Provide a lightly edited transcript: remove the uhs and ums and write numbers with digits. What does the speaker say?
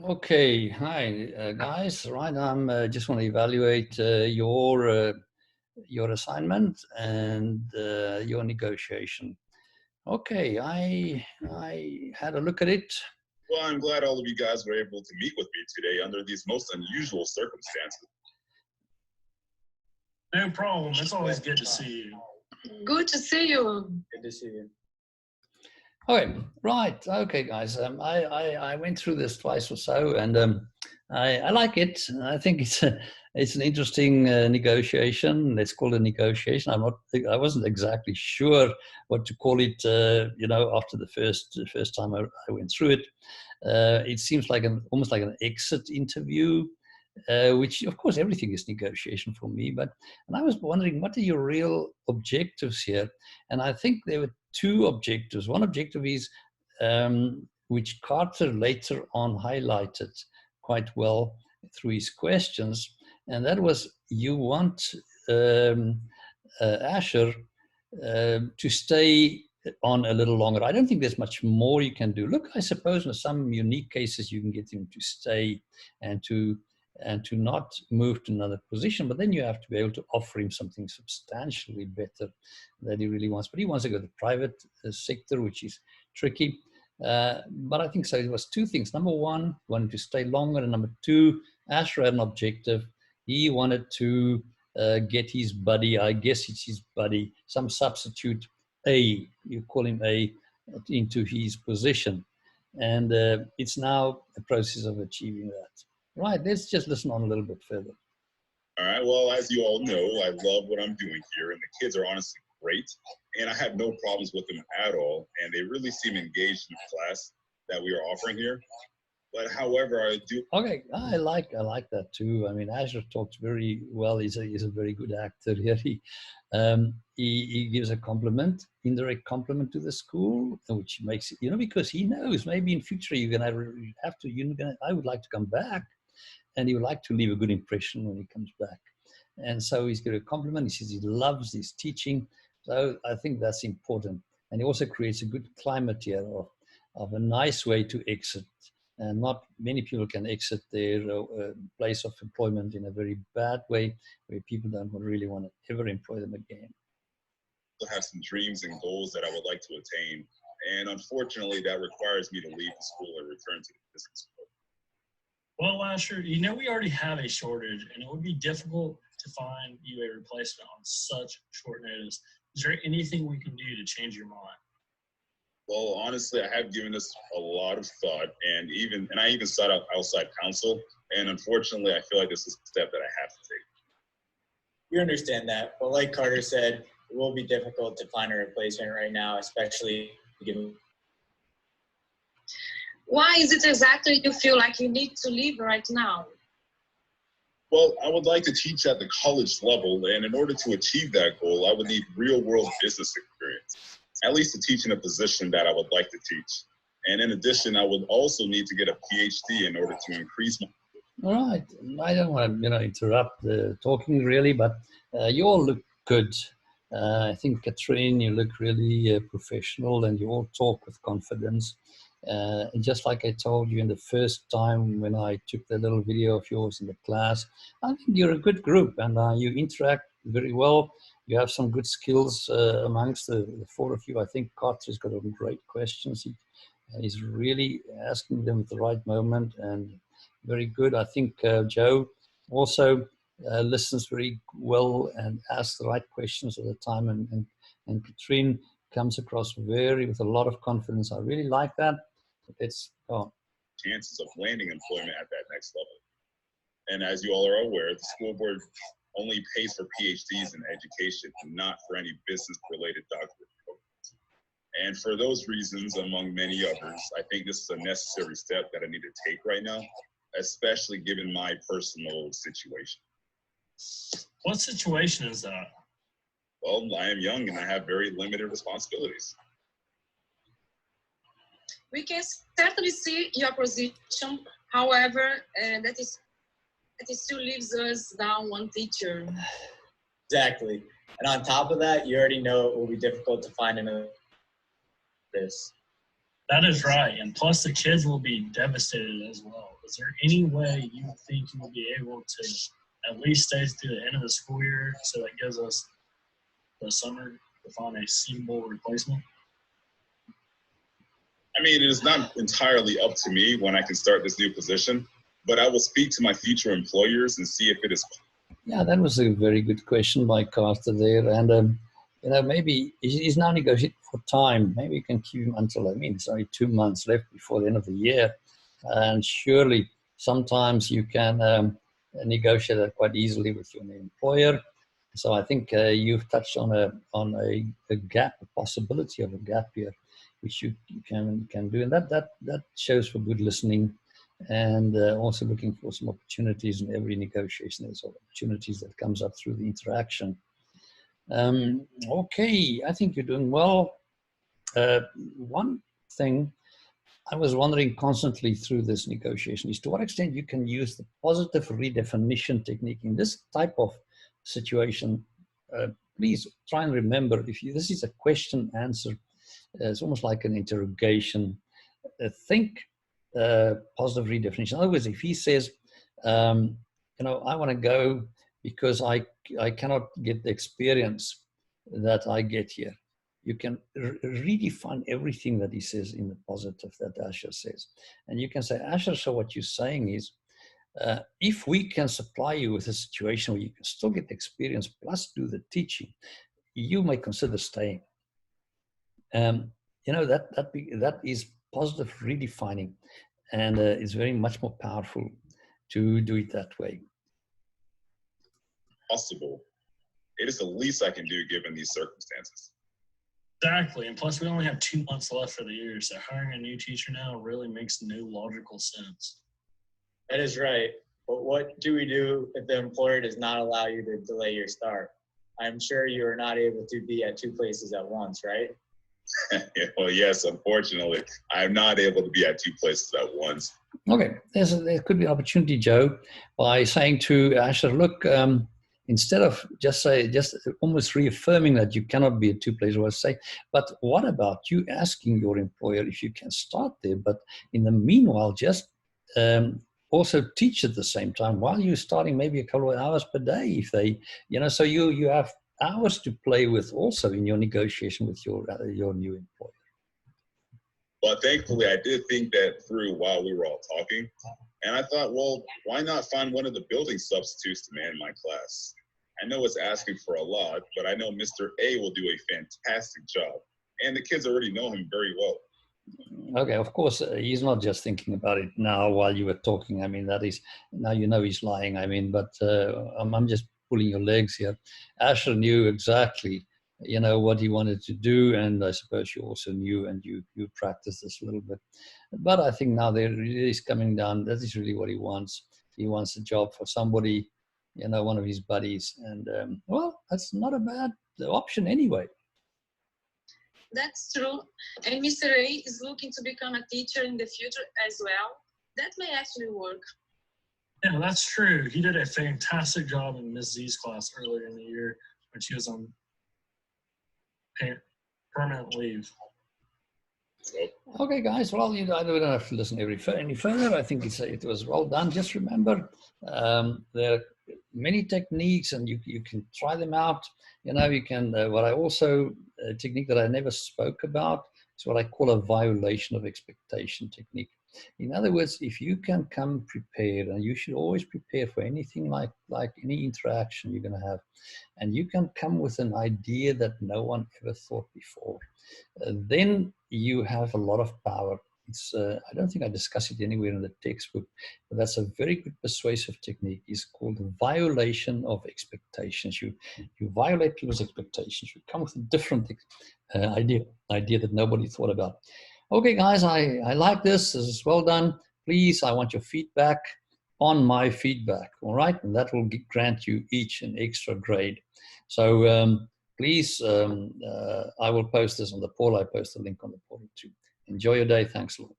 Okay, hi guys. Right, I'm just want to evaluate your assignment and your negotiation. Okay, I had a look at it. Well, I'm glad all of you guys were able to meet with me today under these most unusual circumstances. No problem. It's always good to see you. Good to see you. Good to see you. Okay, right. Okay, guys. I went through this twice or so, and I like it. I think it's an interesting negotiation. Let's call it a negotiation. I wasn't exactly sure what to call it. After the first time I went through it, it seems like almost like an exit interview. Which of course everything is negotiation for me, and I was wondering, what are your real objectives here? And I think there were two objectives. One objective is which Carter later on highlighted quite well through his questions, and that was you want Asher to stay on a little longer. I don't think there's much more you can do. Look, I suppose in some unique cases you can get him to stay and to not move to another position, but then you have to be able to offer him something substantially better that he really wants. But he wants to go to the private sector, which is tricky. But I think so. It was two things. Number one, he wanted to stay longer, and number two, Asher had an objective. He wanted to get his buddy, I guess it's his buddy, some substitute A, you call him A, into his position. And it's now a process of achieving that. Right, let's just listen on a little bit further. All right, well, as you all know, I love what I'm doing here, and the kids are honestly great, and I have no problems with them at all, and they really seem engaged in the class that we are offering here. But however, I do... Okay, I like that too. I mean, Asher talks very well. He's a very good actor here. He gives a compliment, indirect compliment to the school, which makes it, because he knows maybe in future you're gonna have to, I would like to come back. And he would like to leave a good impression when he comes back. And so he's got a compliment. He says he loves his teaching. So I think that's important. And he also creates a good climate here of a nice way to exit. And not many people can exit their place of employment in a very bad way, where people don't really want to ever employ them again. I have some dreams and goals that I would like to attain. And unfortunately, that requires me to leave the school and return to the business school. Well, Asher, we already have a shortage, and it would be difficult to find you a replacement on such short notice. Is there anything we can do to change your mind? Well, honestly, I have given this a lot of thought, and I even sought out outside counsel. And unfortunately, I feel like this is a step that I have to take. We understand that, but like Carter said, it will be difficult to find a replacement right now, especially given. Why is it exactly you feel like you need to leave right now? Well, I would like to teach at the college level, and in order to achieve that goal, I would need real-world business experience, at least to teach in a position that I would like to teach. And in addition, I would also need to get a PhD in order to increase my... All right. I don't want to interrupt the talking really, but you all look good. I think, Katrin, you look really professional, and you all talk with confidence. Just like I told you in the first time when I took the little video of yours in the class, I think you're a good group, and you interact very well. You have some good skills amongst the four of you. I think Carter's got some great questions. He's really asking them at the right moment, and very good. I think Joe also listens very well and asks the right questions at the time, and Katrin comes across with a lot of confidence. I really like that. It's chances of landing employment at that next level. And as you all are aware, the school board only pays for PhDs in education, not for any business-related doctorate programs. And for those reasons, among many others, I think this is a necessary step that I need to take right now, especially given my personal situation. What situation is that? Well, I am young and I have very limited responsibilities. We can certainly see your position. However, that still leaves us down one teacher. Exactly. And on top of that, you already know it will be difficult to find another this. That is right. And plus the kids will be devastated as well. is there any way you think you will be able to at least stay through the end of the school year so that gives us the summer to find a suitable replacement? I mean, it is not entirely up to me when I can start this new position, but I will speak to my future employers and see if it is. Yeah, that was a very good question by Carter there. And, you know, maybe he's now negotiating for time. Maybe you can keep him until, I mean, it's only 2 months left before the end of the year. And surely sometimes you can negotiate that quite easily with your employer. So I think you've touched on a gap, a possibility of a gap here, which you can do. And that shows for good listening. And also looking for some opportunities in every negotiation. There's opportunities that comes up through the interaction. Okay, I think you're doing well. One thing I was wondering constantly through this negotiation is to what extent you can use the positive redefinition technique in this type of situation. Please try and remember, this is a question answer, it's almost like an interrogation. Think positive redefinition. In other words, if he says, you know, I want to go because I cannot get the experience that I get here. You can redefine everything that he says in the positive that Asher says. And you can say, Asher, so what you're saying is, if we can supply you with a situation where you can still get the experience plus do the teaching, you may consider staying. You know, that is positive redefining, and it's very much more powerful to do it that way. Possible. It is the least I can do given these circumstances. Exactly, and plus we only have 2 months left for the year, so hiring a new teacher now really makes no logical sense. That is right. But what do we do if the employer does not allow you to delay your start? I'm sure you are not able to be at 2 places at once, right? Well, yes, unfortunately, I'm not able to be at 2 places at once. Okay, there could be an opportunity, Joe, by saying to Asher, look, instead of just almost reaffirming that you cannot be at 2 places, or say, but what about you asking your employer if you can start there, but in the meanwhile, just also teach at the same time while you're starting maybe a couple of hours per day, if they, you know, so you have hours to play with also in your negotiation with your new employer. But thankfully, I did think that through while we were all talking. And I thought, well, why not find one of the building substitutes to man my class? I know it's asking for a lot, but I know Mr. A will do a fantastic job. And the kids already know him very well. Okay, of course, he's not just thinking about it now while you were talking. I mean, that is, now you know he's lying. I mean, but I'm just pulling your legs here. Asher knew exactly, you know, what he wanted to do, and I suppose you also knew, and you practiced this a little bit. But I think now there really is coming down, that is really what he wants. He wants a job for somebody, you know, one of his buddies, and well, that's not a bad option anyway. That's true. And Mr. A is looking to become a teacher in the future as well. That may actually work. Yeah, that's true. He did a fantastic job in Ms. Z's class earlier in the year when she was on permanent leave. Okay, guys. Well, you know, I don't have to listen any further. I think it was well done. Just remember, there are many techniques, and you can try them out. You know, you can. What I also a technique that I never spoke about is what I call a violation of expectation technique. In other words, if you can come prepared, and you should always prepare for anything like any interaction you're going to have, and you can come with an idea that no one ever thought before, then you have a lot of power. It's I don't think I discuss it anywhere in the textbook, but that's a very good persuasive technique. It's called the violation of expectations. You violate people's expectations. You come with a different idea that nobody thought about. Okay, guys, I like this. This is well done. Please, I want your feedback on my feedback, all right? And that will grant you each an extra grade. So please, I will post this on the portal. I post the link on the portal too. Enjoy your day. Thanks a lot.